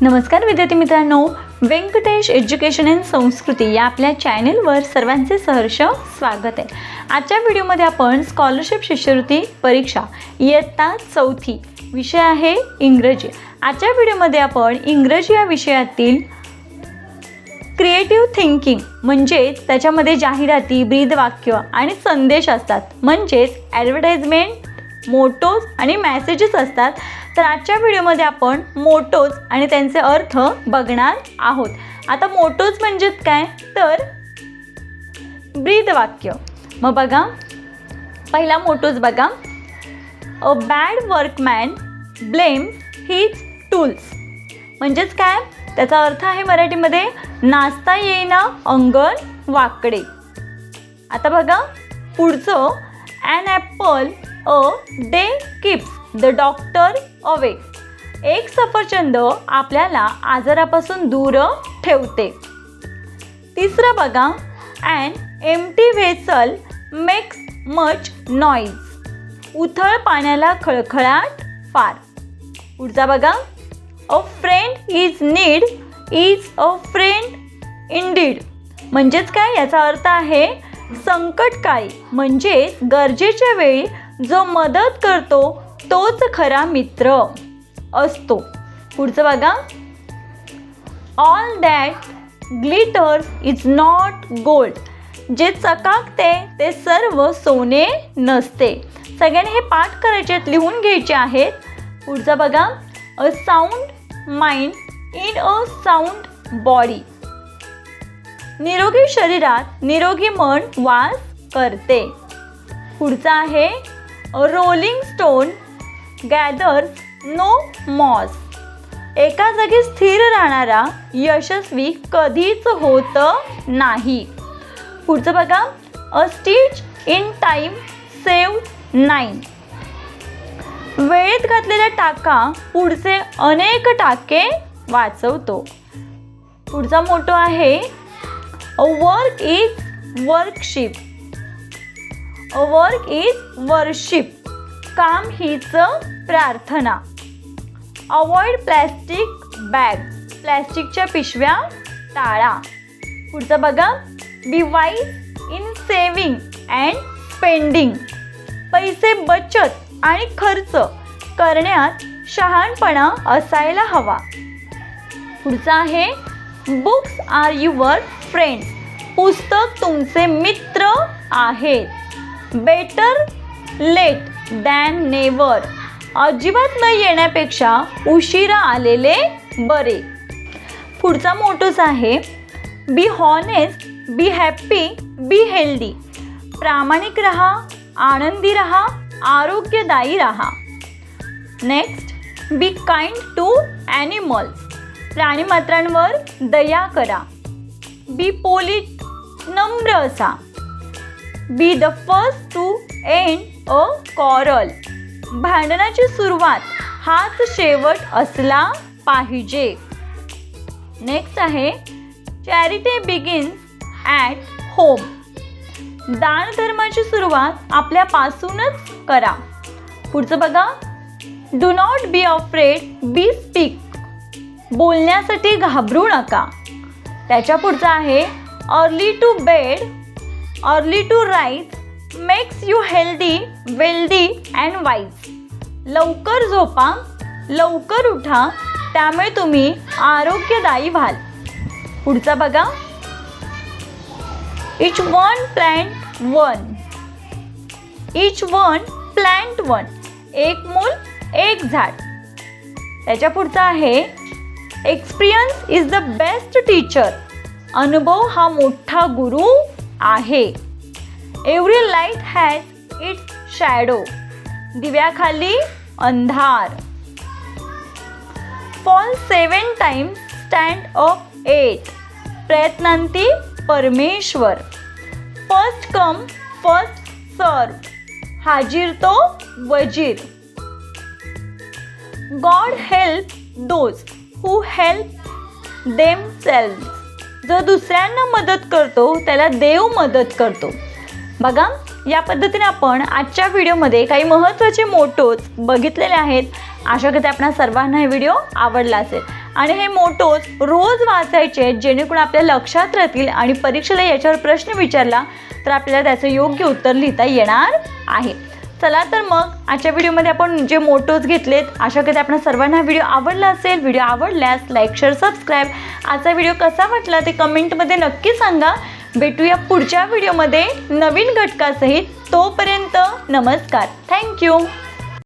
नमस्कार विद्यार्थी मित्रांनो, व्यंकटेश एज्युकेशन अँड संस्कृती या आपल्या चॅनलवर सर्वांचे सहर्ष स्वागत आहे। आजच्या व्हिडिओमध्ये आपण स्कॉलरशिप शिष्यवृत्ती परीक्षा इयत्ता चौथी विषय आहे इंग्रजी। आजच्या व्हिडिओमध्ये आपण इंग्रजी या विषयातील क्रिएटिव्ह थिंकिंग म्हणजे त्याच्यामध्ये जाहिराती, ब्रीद वाक्य आणि संदेश असतात, म्हणजेच ॲडव्हर्टाइजमेंट, मोटोज आणि मेसेजेस असतात। तर आजच्या व्हिडिओमध्ये आपण मोटोज आणि त्यांचे अर्थ बघणार आहोत। आता मोटोज म्हणजे काय, तर ब्रीद वाक्य। मग बघा, पहिला मोटोज बघा, a bad workman blames his tools. म्हणजेच काय, त्याचा अर्थ आहे मराठीमध्ये नाचता येईना अंगण वाकडे। आता बघा पुढचं, an apple a day keeps the doctor away. एक सफरचंद आपल्याला आजारापासून दूर ठेवते। तिसरं बघा, an empty vessel makes much noise. उथळ पाण्याला खळखळाट फार। पुढचा बघा, a friend is need is a friend indeed. म्हणजेच काय, याचा अर्थ आहे संकटकाळी म्हणजेच गरजेच्या वेळी जो मदत करतो तोच खरा मित्र असतो। पुढचं बघा, all that glitters is not gold. जे चकाकते ते सर्व सोने नसते। सगळ्यांनी हे पाठ करायचे आहेत, लिहून घ्यायचे आहेत। पुढचं बघा, a sound mind in a sound body. निरोगी शरीरात निरोगी मन वास करते। पुढचं आहे, a rolling stone gathers no moss. एका जागी स्थिर राहणारा यशस्वी कधीच होत नाही। पुढचं बघा, अ स्टिच इन टाईम सेव्ह 9। वेळेत घातलेला टाका पुढचे अनेक टाके वाचवतो। पुढचा मोटो आहे, a work is workship. A work is worship. काम हीच प्रार्थना। Avoid plastic bags. प्लॅस्टिकच्या पिशव्या टाळा। पुढचं बघा, be wise in saving and spending. पैसे बचत आणि खर्च करण्यात शहाणपणा असायला हवा। पुढचं आहे, बुक्स आर युअर फ्रेंड्स। पुस्तक तुमचे मित्र आहेत। Better late than never. अजिबात न येण्यापेक्षा उशिरा आलेले बरे। पुढचा मोटोज आहे, be honest be happy be healthy. प्रामाणिक रहा, आनंदी रहा, आरोग्यदायी रहा। Next, be kind to animals. प्राणीमात्रांवर दया करा। बी पोलिट नम्र असा। Be the first to end a quarrel. भांडणाची सुरुवात हाच शेवट असला पाहिजे। नेक्स्ट आहे, चॅरिटी बिगिन्स ॲट होम। दानधर्माची सुरुवात आपल्यापासूनच करा। पुढचं बघा, do not be afraid B speak. बोलण्यासाठी घाबरू नका। त्याच्या पुढचं आहे, early to bed early to rise makes you healthy wealthy and wise. लवकर झोपा लवकर उठा, त्यामुळे तुम्ही आरोग्यदायी व्हाल। पुढचा बघा, each one plant one each one plant one. एक मूल एक झाड। त्याच्या पुढचा आहे, experience is the best teacher. अनुभव हा मोठा गुरु आहे। Every light has its shadow. दिव्याखाली अंधार। Fall 7 times stand up 8। प्रयत्नांती परमेश्वर। First come first serve. हाजीर तो वजीर। God help those who help themselves. जो दुसऱ्यांना मदत करतो त्याला देव मदत करतो। बघा, या पद्धतीने आपण आजच्या व्हिडिओमध्ये काही महत्त्वाचे मोटोज बघितलेले आहेत। आशा करते आपणा सर्वांना हा व्हिडिओ आवडला असेल। आणि हे मोटोज रोज वाचायचे जेणेकरून आपल्या लक्षात राहतील आणि परीक्षेला याच्यावर प्रश्न विचारला तर आपल्याला त्याचं योग्य उत्तर लिहिता येणार आहे. चला तर मग आजच्या व्हिडिओमध्ये आपण जे मोटोज घेतलेत, आशा करते आपल्या सर्वांना व्हिडिओ आवडला असेल. व्हिडिओ आवडल्यास लाईक, शेअर, सबस्क्राईब. आजचा व्हिडिओ कसा वाटला ते कमेंटमध्ये नक्की सांगा. भेटूया पुढच्या व्हिडिओमध्ये नवीन घटकासहित. तोपर्यंत नमस्कार. थँक्यू.